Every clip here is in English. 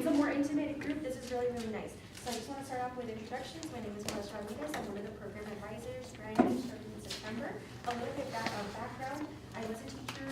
it's a more intimate group. This is really, really nice. So I just want to start off with introductions. My name is Melissa Ramirez. I'm one of the program advisors. Brand new, started in September. A little bit background. I was a teacher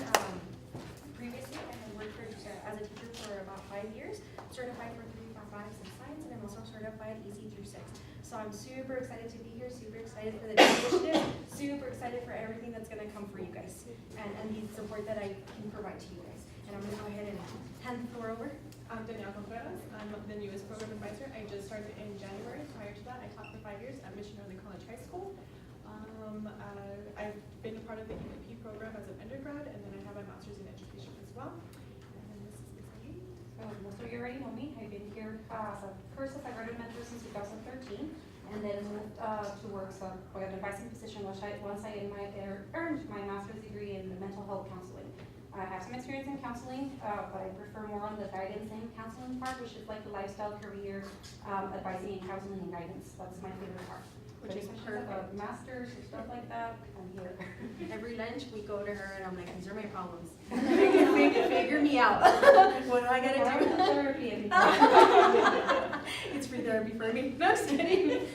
previously, and I worked as a teacher for about 5 years. Certified for 3.5 in science, and I'm also certified EC through 6. So I'm super excited to be here. Super excited for the initiative. Super excited for everything that's going to come for you guys, and the support that I can provide to you guys. And I'm going to go ahead and hand the floor over. I'm Danielle Contreras. I'm the newest program advisor. I just started in January. Prior to that, I taught for 5 years at Mission Northern College High School. I've been a part of the EMP program as an undergrad, and then I have my master's in education as well. And then this is me. Most of you already know me. I've been here as a graduate mentor since 2013, and then moved to work for an advising position once I earned my master's degree in mental health counseling. I have some experience in counseling, but I prefer more on the guidance and counseling part, which is like the lifestyle, career, advising and counseling and guidance. That's my favorite part. Which is perfect. Masters or stuff like that, I'm here. Every lunch we go to her and I'm like, these are my problems. Figure me out. What do I gotta do? Therapy. It's free therapy for me. No, just kidding.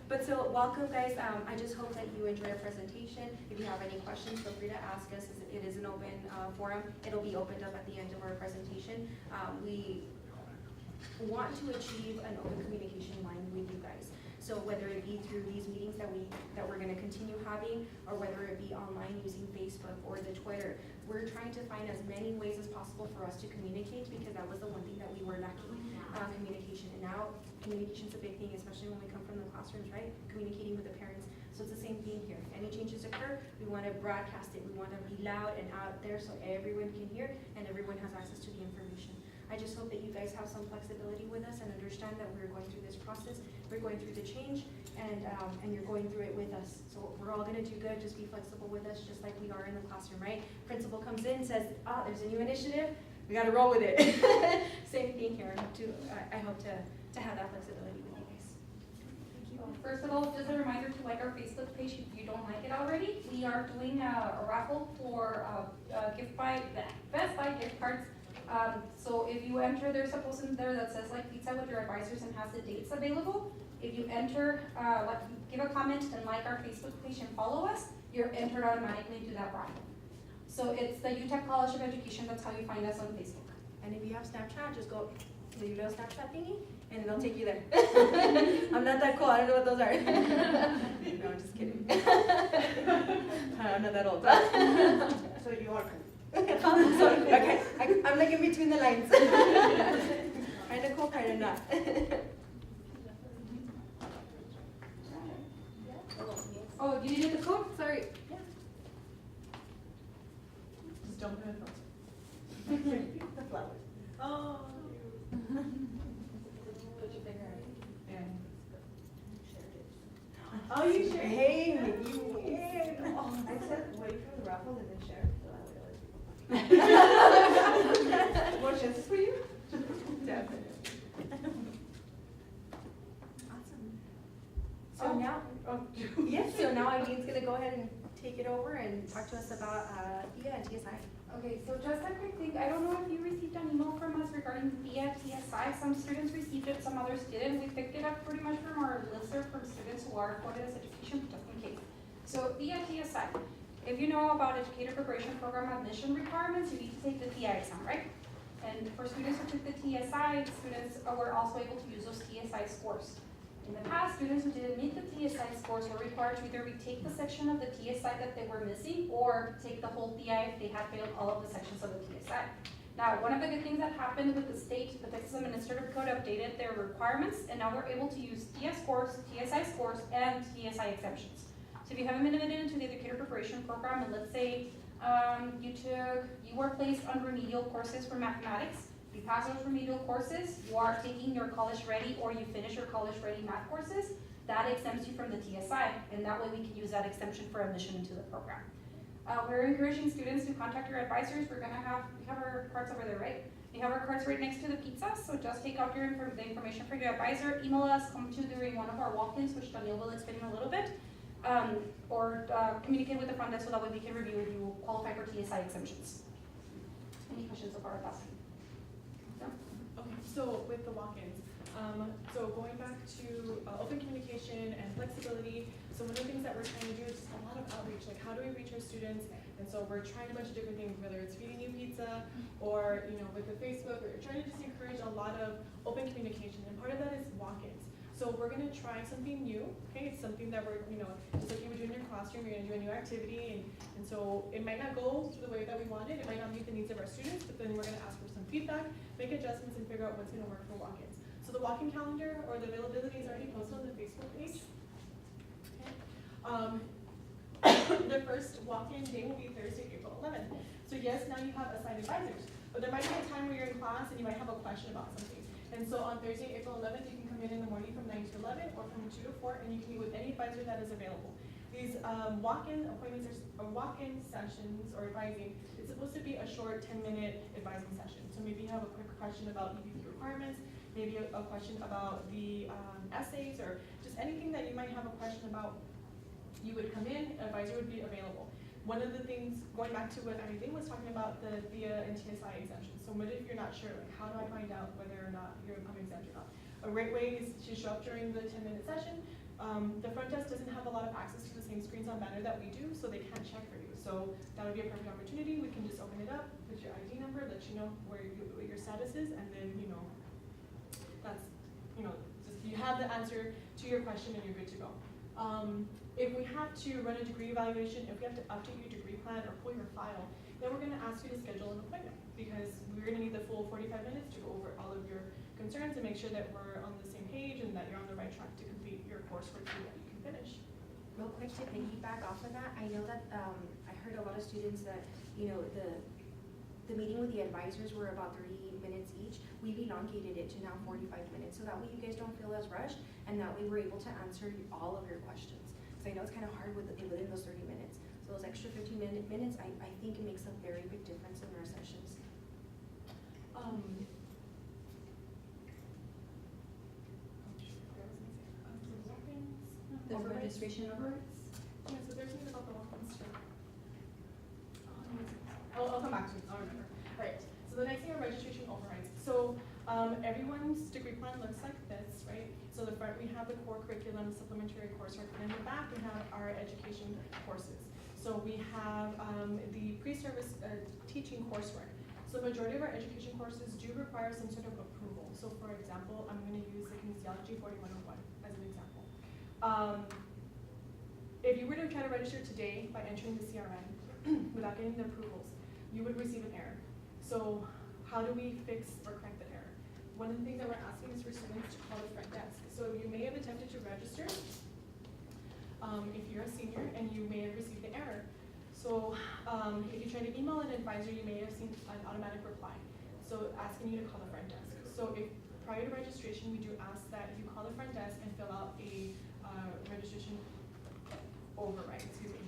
But so welcome guys. I just hope that you enjoy our presentation. If you have any questions, feel free to ask us. It is an open forum. It'll be opened up at the end of our presentation. We want to achieve an open communication line with you guys. So whether it be through these meetings that we're going to continue having, or whether it be online using Facebook or the Twitter, we're trying to find as many ways as possible for us to communicate, because that was the one thing that we were lacking, communication. And now communication is a big thing, especially when we come from the classrooms, right? Communicating with the parents. So it's the same thing here. If any changes occur, we want to broadcast it. We want to be loud and out there so everyone can hear and everyone has access to the information. I just hope that you guys have some flexibility with us and understand that we're going through this process. We're going through the change, and you're going through it with us. So we're all going to do good. Just be flexible with us, just like we are in the classroom, right? Principal comes in, says, there's a new initiative. We got to roll with it. Same thing here. I hope to have that flexibility with you guys. So first of all, just a reminder to like our Facebook page if you don't like it already. We are doing a raffle for Best Buy gift cards. So if you enter, there's a post in there that says like pizza with your advisors and has the dates available. If you enter, give a comment and like our Facebook page and follow us, you're entered automatically into that raffle. So it's the UTEP College of Education. That's how you find us on Facebook. And if you have Snapchat, just go to your little Snapchat thingy, and it'll take you there. I'm not that cool. I don't know what those are. No, I'm just kidding. I'm not that old. So you are. Okay, I'm like in between the lines. Kind of cool, kind of not. Oh, did you get the code? Sorry. Yeah. Just jump in and the flowers. Oh, Put your finger on it. yeah. Oh, you shared. Hey, you weird. Oh, I said wait for the raffle and then share. More chances for you? Definitely. Awesome. So now, yes. So now Eileen's gonna go ahead and take it over and talk to us about TIA and TSI. Okay, so just a quick thing. I don't know if you received an email from us regarding TIA, TSI. Some students received it, some others didn't. We picked it up pretty much from our listserv from students who are recorded as education, just in case. So TIA, TSI. If you know about Educator Preparation Program admission requirements, you need to take the TI exam, right? And for students who took the TSI, students were also able to use those TSI scores. In the past, students who didn't meet the TSI scores were required to either retake the section of the TSI that they were missing or take the whole TI if they had failed all of the sections of the TSI. Now, one of the good things that happened with the state, the Texas Administrative Code updated their requirements, and now they're able to use TS scores, TSI scores, and TSI exemptions. So if you haven't been admitted into the Educator Preparation Program, and let's say you were placed on remedial courses for mathematics, if you pass those remedial courses, you are taking your college ready or you finish your college ready math courses, that exempts you from the TSI, and that way we can use that exemption for admission into the program. We're encouraging students to contact your advisors. We have our cards over there, right? We have our cards right next to the pizza, so just take out the information for your advisor, email us, come to during one of our walk-ins, which Danielle will explain in a little bit, or communicate with the front desk so that way we can review if you qualify for TSI exemptions. Any questions so far about that? No? Okay. So with the walk-ins, so going back to open communication and flexibility, so one of the things that we're trying to do is just a lot of outreach, like how do we reach our students? And so we're trying a bunch of different things, whether it's feeding you pizza or, with the Facebook, we're trying to just encourage a lot of open communication, and part of that is walk-ins. So we're gonna try something new, okay? It's something that we're, just like you would do in your classroom, you're gonna do a new activity, and so it might not go the way that we wanted, it might not meet the needs of our students, but then we're gonna ask for some feedback, make adjustments, and figure out what's gonna work for walk-ins. So the walk-in calendar or the availability is already posted on the Facebook page. Okay. The first walk-in day will be Thursday, April 11th. So yes, now you have assigned advisors, but there might be a time where you're in class and you might have a question about something. And so on Thursday, April 11th, you can come in the morning from 9 to 11 or from 2 to 4, and you can meet with any advisor that is available. These walk-in appointments or walk-in sessions or advising, it's supposed to be a short 10-minute advising session. So maybe you have a quick question about EPP requirements, maybe a question about the essays, or just anything that you might have a question about. You would come in, an advisor would be available. One of the things, going back to what Irene was talking about, the VIA and TSI exemptions. So what if you're not sure, like how do I find out whether or not you're exempt or not? A great way is to show up during the 10-minute session. The front desk doesn't have a lot of access to the same screens on Banner that we do, so they can't check for you. So that would be a perfect opportunity. We can just open it up, put your ID number, let you know what your status is, and then, that's, just you have the answer to your question and you're good to go. If we have to run a degree evaluation, if we have to update your degree plan or pull your file, then we're gonna ask you to schedule an appointment, because we're gonna need the full 45 minutes to go over all of your concerns and make sure that we're on the same page and that you're on the right track to complete your coursework so that you can finish. Real quick to piggyback off of that, I know that I heard a lot of students that, the meeting with the advisors were about 30 minutes each. We've elongated it to now 45 minutes, so that way you guys don't feel as rushed, and that way we're able to answer all of your questions. Because I know it's kind of hard within those 30 minutes. So those extra 15 minutes, I think it makes a very big difference in our sessions. The registration overrides? Yeah, so there's something about the walk-ins too. I'll come back to it, I'll remember. Alright, so the next thing are registration overrides. So everyone's degree plan looks like this, right? So the front we have the core curriculum, supplementary coursework, and in the back we have our education courses. So we have the pre-service teaching coursework. So the majority of our education courses do require some sort of approval. So for example, I'm going to use the Kinesiology 4101 as an example. If you were to try to register today by entering the CRN without getting the approvals, you would receive an error. So how do we fix or correct the error? One of the things that we're asking is for students to call the front desk. So you may have attempted to register if you're a senior and you may have received the error. So if you try to email an advisor, you may have seen an automatic reply. So asking you to call the front desk. So if prior to registration, we do ask that you call the front desk and fill out a registration override, excuse me.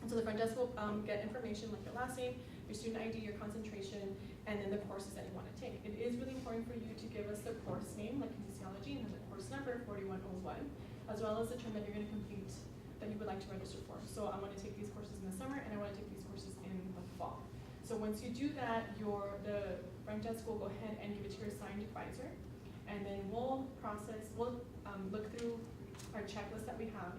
And so the front desk will get information like your last name, your student ID, your concentration, and then the courses that you want to take. It is really important for you to give us the course name, like kinesiology, and then the course number, 4101, as well as the term that you're going to complete that you would like to register for. So I want to take these courses in the summer, and I want to take these courses in the fall. So once you do that, the front desk will go ahead and give it to your assigned advisor, and then we'll look through our checklist that we have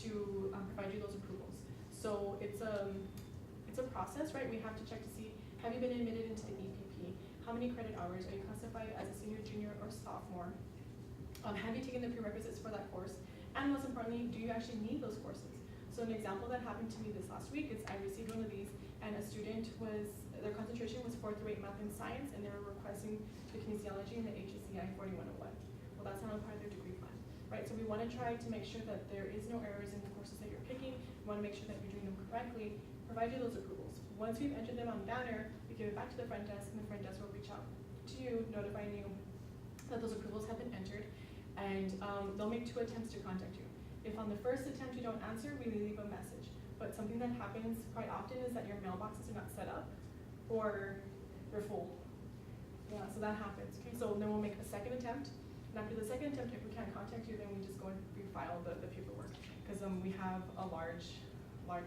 to provide you those approvals. So it's a process, right? We have to check to see, have you been admitted into the EPP? How many credit hours? Are you classified as a senior, junior, or sophomore? Have you taken the prerequisites for that course? And most importantly, do you actually need those courses? So an example that happened to me this last week is I received one of these, and a student their concentration was 4 through 8 math and science, and they were requesting the kinesiology and the HSCI 4101. Well, that's not a part of their degree plan, right? So we want to try to make sure that there is no errors in the courses that you're picking. We want to make sure that you're doing them correctly, provide you those approvals. Once we've entered them on Banner, we give it back to the front desk, and the front desk will reach out to you, notifying you that those approvals have been entered, and they'll make 2 attempts to contact you. If on the first attempt you don't answer, we leave a message. But something that happens quite often is that your mailboxes are not set up, or they're full. Yeah, so that happens. Okay, so then we'll make a second attempt, and after the second attempt, if we can't contact you, then we just go and refile the paperwork, because we have a large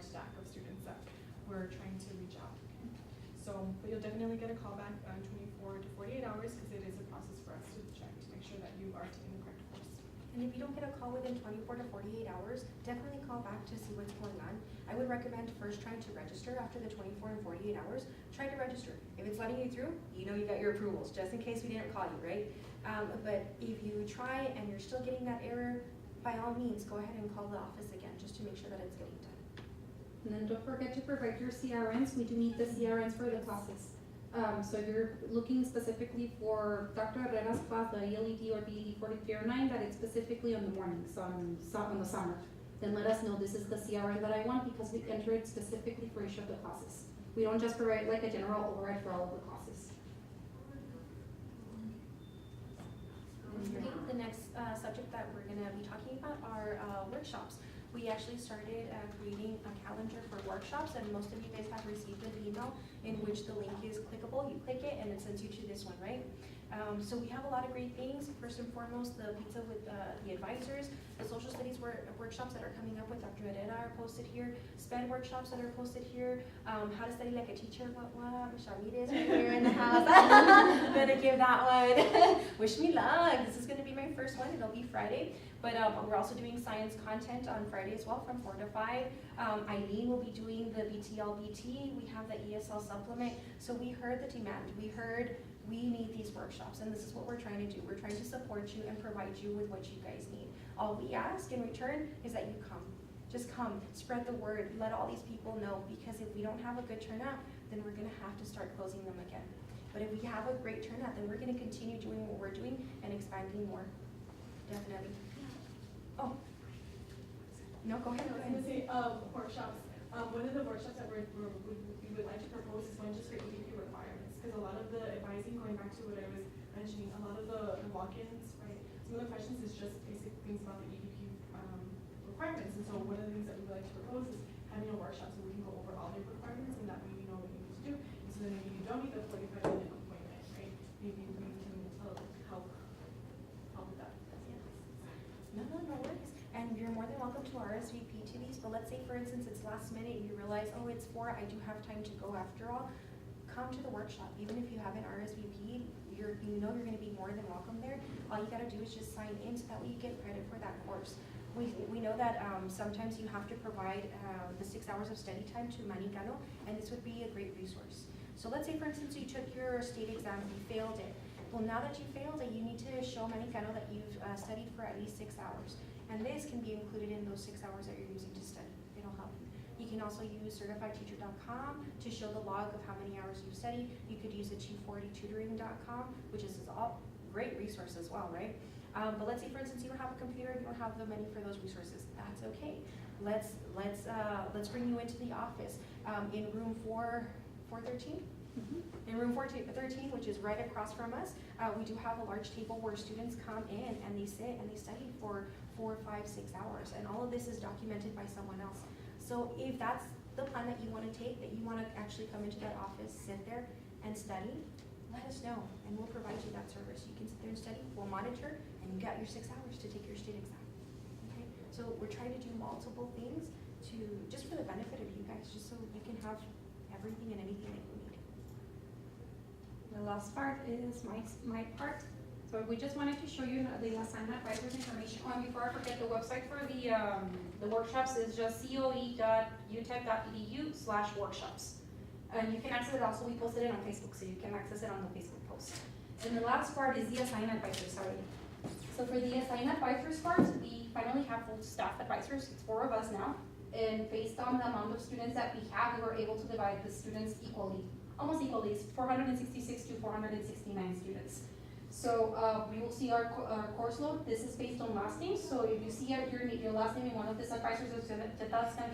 stack of students that we're trying to reach out. Okay. So, but you'll definitely get a call back 24 to 48 hours, because it is a process sure that you are taking the correct course. And if you don't get a call within 24 to 48 hours, definitely call back to see what's going on. I would recommend first trying to register after the 24 and 48 hours. Try to register. If it's letting you through, you know you got your approvals, just in case we didn't call you, right? But if you try and you're still getting that error, by all means, go ahead and call the office again, just to make sure that it's getting done. And then don't forget to provide your CRNs. We do need the CRNs for the classes. So if you're looking specifically for Dr. Herrera's class, the ELED or the 4309, that it's specifically on the mornings, on the summer, then let us know this is the CRN that I want, because we enter it specifically for each of the classes. We don't just provide like a general override for all of the classes. Okay, the next subject that we're gonna be talking about are workshops. We actually started creating a calendar for workshops, and most of you guys have received an email in which the link is clickable. You click it and it sends you to this one, right? So we have a lot of great things. First and foremost, the pizza with the advisors, the social studies workshops that are coming up with Dr. Herrera are posted here, SPED workshops that are posted here, how to study like a teacher, what, Michelle Ramirez right here in the house. I'm gonna give that one. Wish me luck. This is gonna be my first one. It'll be Friday. But we're also doing science content on Friday as well from 4 to 5. Eileen will be doing the BTL-BT. We have the ESL supplement. So we heard the demand. We heard we need these workshops, and this is what we're trying to do. We're trying to support you and provide you with what you guys need. All we ask in return is that you come. Just come, spread the word, let all these people know, because if we don't have a good turnout, then we're gonna have to start closing them again. But if we have a great turnout, then we're gonna continue doing what we're doing and expanding more. Definitely. Oh. No, go ahead. I was gonna say, workshops. One of the workshops that we would like to propose is one just for EDP requirements, because a lot of the advising, going back to what I was mentioning, a lot of the walk-ins, right? Some of the questions is just basic things about the EDP requirements, and so one of the things that we would like to propose is having a workshop so we can go over all the requirements, and that way you know what you need to do. And so then maybe you don't need the 45-minute appointment, right? Maybe we can help with that. No worries. And you're more than welcome to RSVP to these, but let's say, for instance, it's last minute, you realize, oh, it's 4, I do have time to go after all. Come to the workshop. Even if you haven't RSVP'd, you know you're gonna be more than welcome there. All you gotta do is just sign in, so that way you get credit for that course. We know that sometimes you have to provide the 6 hours of study time to Manicano, and this would be a great resource. So let's say, for instance, you took your state exam, you failed it. Well, now that you failed it, you need to show Manicano that you've studied for at least 6 hours. And this can be included in those 6 hours that you're using to study. It'll help you. You can also use certifiedteacher.com to show the log of how many hours you've studied. You could use achieve40tutoring.com, which is all great resource as well, right? But let's say, for instance, you don't have a computer, you don't have the money for those resources. That's okay. Let's bring you into the office in room 413. In room 413, which is right across from us, we do have a large table where students come in and they sit and they study for 4, 5, 6 hours, and all of this is documented by someone else. So if that's the plan that you want to take, that you want to actually come into that office, sit there and study, let us know, and we'll provide you that service. You can sit there and study, we'll monitor, and you got your 6 hours to take your state exam. Okay? So we're trying to do multiple things just for the benefit of you guys, just so you can have everything and anything that you need. The last part is my part. So we just wanted to show you the assignment advisors information. Before I forget, the website for the workshops is just coe.utep.edu/workshops. And you can access it also, we posted it on Facebook, so you can access it on the Facebook post. And the last part is the assignment advisors, sorry. So for the assignment advisors part, we finally have full staff advisors. It's 4 of us now. And based on the amount of students that we have, we were able to divide the students equally. Almost equally, it's 466 to 469 students. So we will see our course load. This is based on last name. So if you see your last name in one of these advisors, that's going to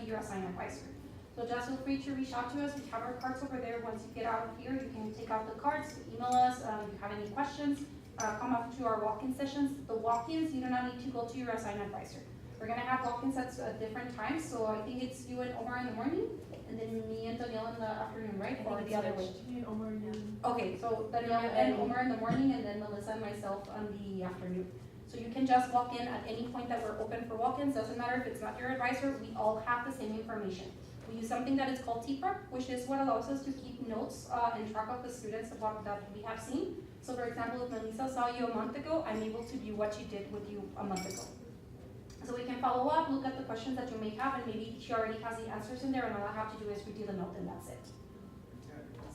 be your assigned advisor. So just feel free to reach out to us. We have our cards over there. Once you get out of here, you can take out the cards, email us. If you have any questions, come up to our walk-in sessions. The walk-ins, you do not need to go to your assigned advisor. We're going to have walk-ins at different times. So I think it's you and Omar in the morning, and then me and Danielle in the afternoon, right? Or the other way? Okay, so Danielle and Omar in the morning, and then Melissa and myself on the afternoon. So you can just walk in at any point that we're open for walk-ins. Doesn't matter if it's not your advisor, we all have the same information. We use something that is called TPREP, which is what allows us to keep notes and track of the students of what that we have seen. So for example, if Melissa saw you a month ago, I'm able to view what she did with you a month ago. So we can follow up, look at the questions that you may have, and maybe she already has the answers in there, and all I have to do is redo the note, and that's it.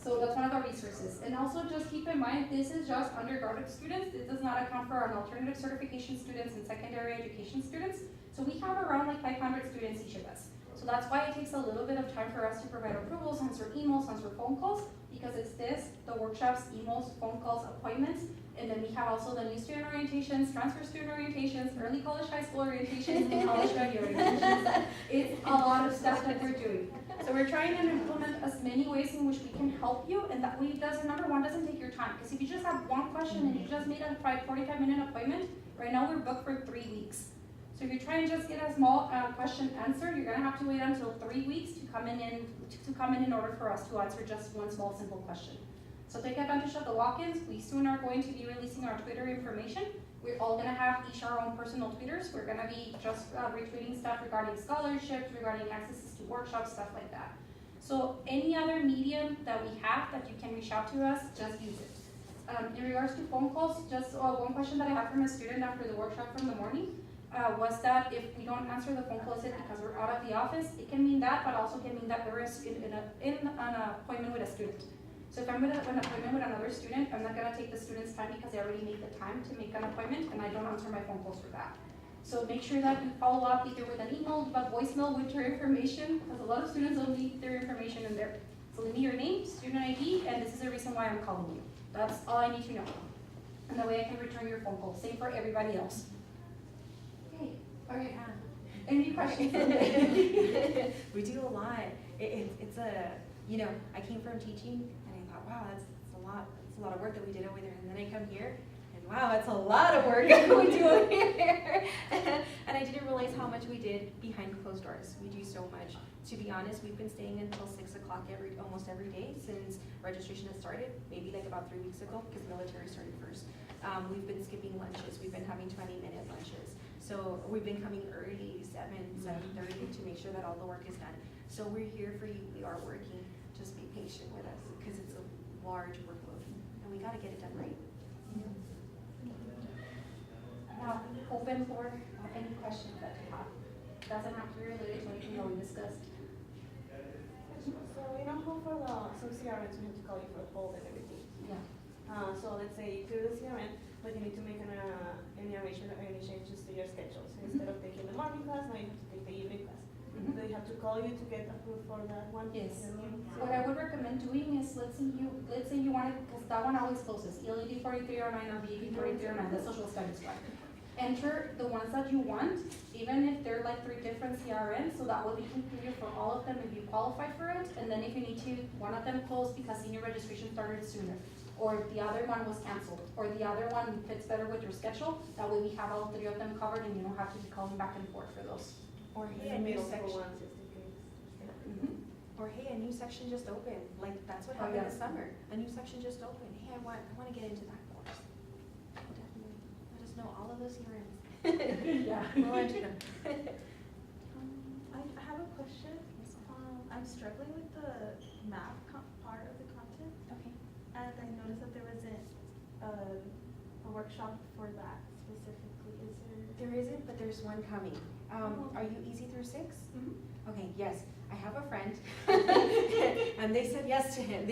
So that's one of our resources. And also just keep in mind, this is just undergraduate students. This does not account for our alternative certification students and secondary education students. So we have around like 500 students each of us. So that's why it takes a little bit of time for us to provide approvals, answer emails, answer phone calls, because it's this, the workshops, emails, phone calls, appointments, and then we have also the new student orientations, transfer student orientations, early college high school orientations, and college graduate orientations. It's a lot of stuff that we're doing. So we're trying to implement as many ways in which we can help you, and that way it doesn't, number one, doesn't take your time. Because if you just have one question and you just made a 45-minute appointment, right now we're booked for 3 weeks. So if you try and just get a small question answered, you're gonna have to wait until 3 weeks to come in order for us to answer just one small simple question. So take advantage of the walk-ins. We soon are going to be releasing our Twitter information. We're all gonna have each our own personal Twitters. We're gonna be just retweeting stuff regarding scholarships, regarding accesses to workshops, stuff like that. So any other medium that we have that you can reach out to us, just use it. In regards to phone calls, just one question that I had from a student after the workshop from the morning was that if we don't answer the phone call, is it because we're out of the office? It can mean that, but also can mean that we're in an appointment with a student. So if I'm in an appointment with another student, I'm not gonna take the student's time because they already made the time to make an appointment, and I don't answer my phone calls for that. So make sure that you follow up either with an email, leave a voicemail with your information, because a lot of students don't leave their information in there. So leave me your name, student ID, and this is the reason why I'm calling you. That's all I need to know. And that way I can return your phone call. Same for everybody else. Okay, all right. Any questions? We do a lot. It's a, you know, I came from teaching and I thought, wow, that's a lot of work that we did over there. And then I come here and wow, that's a lot of work we do over here. And I didn't realize how much we did behind closed doors. We do so much. To be honest, we've been staying until 6 o'clock almost every day since registration has started, maybe like about 3 weeks ago because military started first. We've been skipping lunches. We've been having 20-minute lunches. So we've been coming early, 7:30 to make sure that all the work is done. So we're here for you. We are working. Just be patient with us because it's a large workload and we got to get it done right. Now, open for any questions that you have. Doesn't have to be related to anything that we discussed. So you know how for some CRMs we have to call you for a hold and everything. Yeah. So let's say you do the CRM, but you need to make any arrangement or any changes to your schedule. So instead of taking the morning class, now you have to take the evening class. Do they have to call you to get approved for that one? Yes. What I would recommend doing is, let's say you want it, because that one always closes, ELED 4309 or BEP 4309, the social studies one. Enter the ones that you want, even if they're like 3 different CRMs, so that way we can clear you for all of them if you qualify for it. And then if you need to, one of them closed because senior registration started sooner, or if the other one was canceled, or the other one fits better with your schedule, that way we have all 3 of them covered and you don't have to be calling back and forth for those. Or hey, a new section. Or hey, a new section just opened. Like that's what happened this summer. A new section just opened. Hey, I want to get into that course. Definitely. Let us know all of those CRMs. Yeah. We'll enter them. I have a question. I'm struggling with the math part of the content, Okay. and I noticed that there wasn't a workshop for that specifically. Is there? There isn't, but there's one coming. Are you easy through 6? Mhm. Okay, yes. I have a friend, and they said yes to him.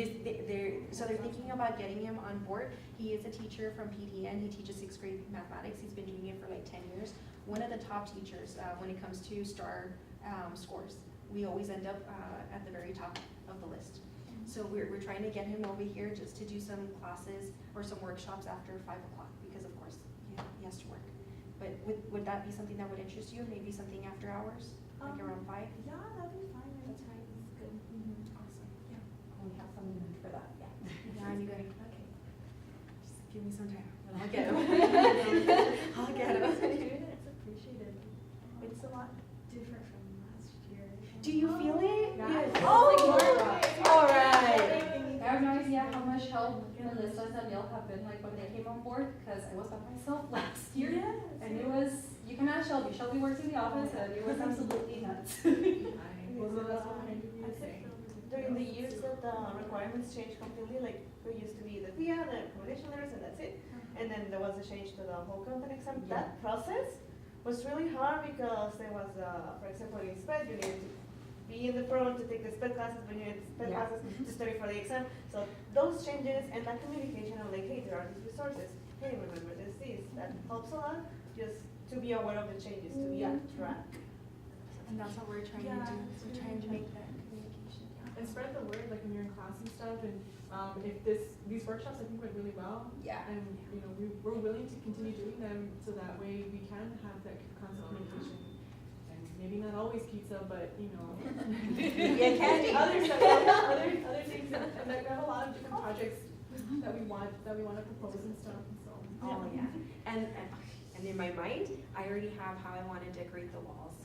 So they're thinking about getting him on board. He is a teacher from PDN. He teaches 6th grade mathematics. He's been doing it for like 10 years. One of the top teachers when it comes to STAR scores. We always end up at the very top of the list. So we're trying to get him over here just to do some classes or some workshops after 5 o'clock because of course he has to work. But would that be something that would interest you? Maybe something after hours, like around 5? Yeah, that'd be fine. That's fine. It's good. Awesome. Yeah. We have some limit for that, yeah. Yeah, I'm good. Okay. Just give me some time. And I'll get him. I'll get him. It's appreciated. It's a lot different from last year. Do you feel it? Yeah. Oh, all right. I have no idea how much help Melissa and Danielle have been like when they came on board, because I was by myself last year. Yes. And it was, you can ask Shelby. Shelby works in the office and it was absolutely nuts. Was it During the years that the requirements changed completely, like there used to be the FIA, the recommendation letters, and that's it. And then there was a change to the whole content exam. Yeah. That process was really hard because there was, for example, in SPED, you needed to be in the front to take the SPED classes, but you needed SPED Yeah. classes to study for the exam. So those changes and that communication of like, hey, there are these resources. Hey, remember this, that helps a lot. Just to be aware of the changes, to be on track. And that's what we're trying to Yeah, do, it's we're really trying to good. make that communication. And spread the word, like when you're in class and stuff, and if these workshops I think went really well. Yeah. And, you know, we're willing to continue doing them so that way we can have that constant communication. And maybe not always pizza, but, you know. Yeah, candy. Other stuff, other things, and like we have a lot of different projects that we want to propose and stuff, and so. Oh, yeah. And in my mind, I already have how I want to decorate the walls.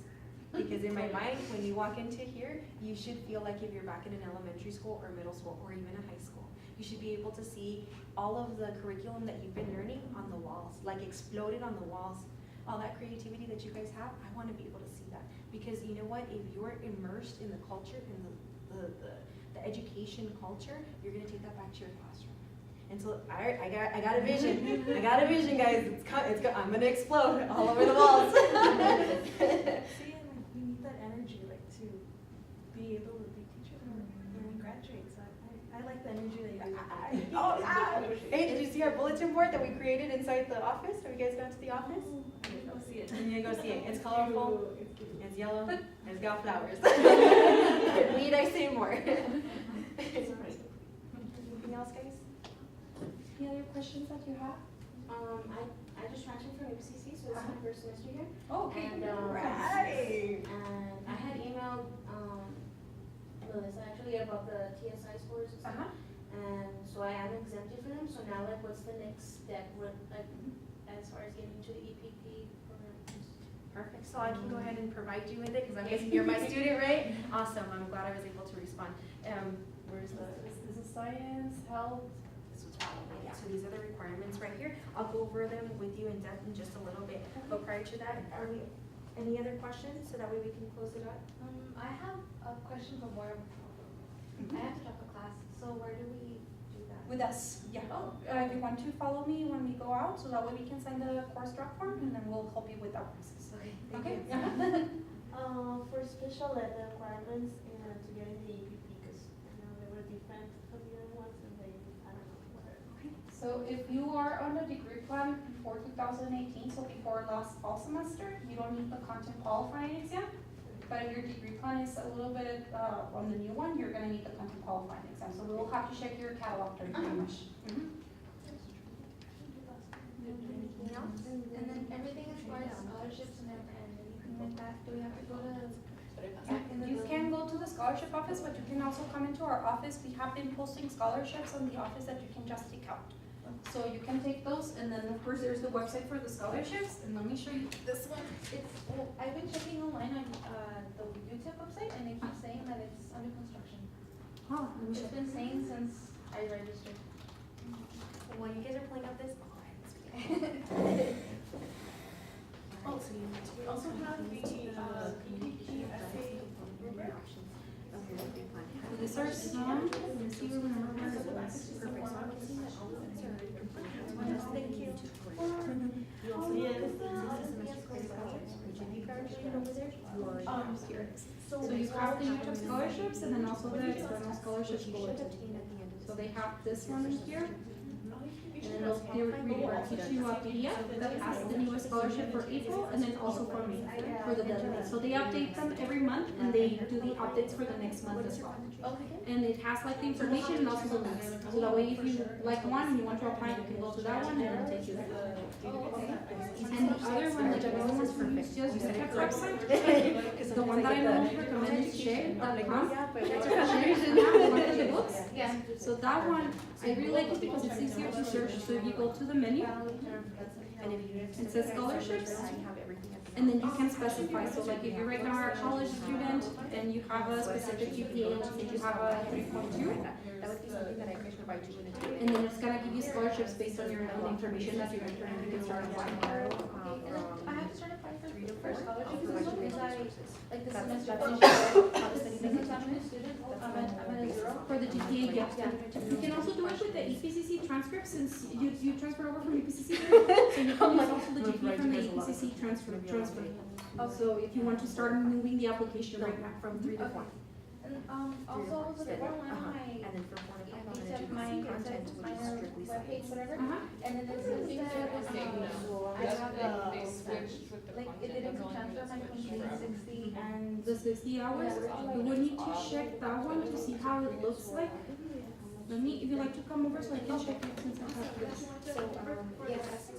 Because in my mind, when you walk into here, you should feel like if you're back in an elementary school or middle school or even a high school. You should be able to see all of the curriculum that you've been learning on the walls, like exploded on the walls. All that creativity that you guys have, I want to be able to see that. Because you know what, if you're immersed in the culture, in the education culture, you're going to take that back to your classroom. And so I got a vision. I got a vision, guys. I'm gonna explode all over the walls. See, and like, we need that energy, like, to be able to be teachers when we graduate, so I like the energy that you have. Hey, did you see our bulletin board that we created inside the office? Have you guys gone to the office? I didn't go see it. You need to go see it. It's colorful. It's yellow. It's got flowers. Need I say more? Anything else, guys? Any other questions that you have? I just transferred from UCC, so this is my first semester here. Oh, okay. And, Right. and I had emailed, Melissa actually about the TSI scores and stuff. And so I am exempted for them, so now like what's the next step with, like, as far as getting to the EPP program? Perfect, so I can go ahead and provide you with it, because I'm guessing you're my student, right? Awesome, I'm glad I was able to respond. Where's the? This is science, health. This was probably, yeah, so these are the requirements right here. I'll go over them with you in depth in just a little bit. But prior to that, are we, any other questions, so that way we can close it up? I have a question for more. I have to drop a class, so where do we do that? With us, yeah. If you want to follow me when we go out, so that way we can sign the course drop form, and then we'll help you with that process. Okay. For special ed, the requirements to get in the EPP, because I know they were different from the other ones, and they, I don't know what are. So if you are on a degree plan before 2018, so before last fall semester, you don't need the content qualifying exam. But if your degree plan is a little bit on the new one, you're gonna need the content qualifying exam. So we'll have to check your catalog pretty much. Anything else? And then everything as far as scholarships and anything like that, do we have to go to? You can go to the scholarship office, but you can also come into our office. We have been posting scholarships on the office that you can just take out. So you can take those, and then of course there's the website for the scholarships, and let me show you this one. I've been checking online on the UTEP website, and it keeps saying that it's under construction. Oh, let me It's show been saying since I registered. While you guys are pulling up this, oh, Oh, so we also have the EPP essay rubric. So these are some, let me see, remember where it was. Perfect, so I can see that all of these are. Thank you. You also need this semester credit vouchers. Should you graduate over there? You are here. So you have the UTEP scholarships, and then also the external scholarships bulletin. So they have this one here. And then they'll teach you a PDF that has the newest scholarship for April, and then also for May, for the deadline. So they update them every month, and they do the updates for the next month as well. And it has like the information and also the links. So that way if you like one and you want to apply, you can go to that one and it'll take you there. And the other one, like everyone wants to use just the UTEP website, the one that I normally recommend is share.com. The one with the books. Yeah. So that one, I really like it because it's easier to search. So if you go to the menu, And if you. It says scholarships. I have everything at the and then you can specify. So like if you right now are a college student and you have a specific GPA, let's say you have a 3.2, that would be something that I could provide you in a day. And then it's gonna give you scholarships based on your information that you enter, and you can start applying. I have to start applying for 3 to 4. for scholarships I'll as provide well, you because I, resources. like the That's- semester. that's Oh, how the study since doesn't I'm a change. student, That's I'm at a basis. zero. For the GPA, yeah. Yeah. You can also do it with the EPCC transcript since you transfer over from EPCC. So you can use also the GPA from the EPCC transfer. So if you want to start moving the application right now from 3 to 4. And also, I was looking online on my, And then for 4 to 5, I'm these gonna of do my, the content, which is minor strictly webpage, science. whatever, Uh-huh. and then it says that, I have They switched with the like, content. it didn't That's transfer all my I complete know. 60 and. The 60 hours, you would need to check that one to see how it looks like. Let me, if you'd like to come over so I can check it since I have this. So, yes,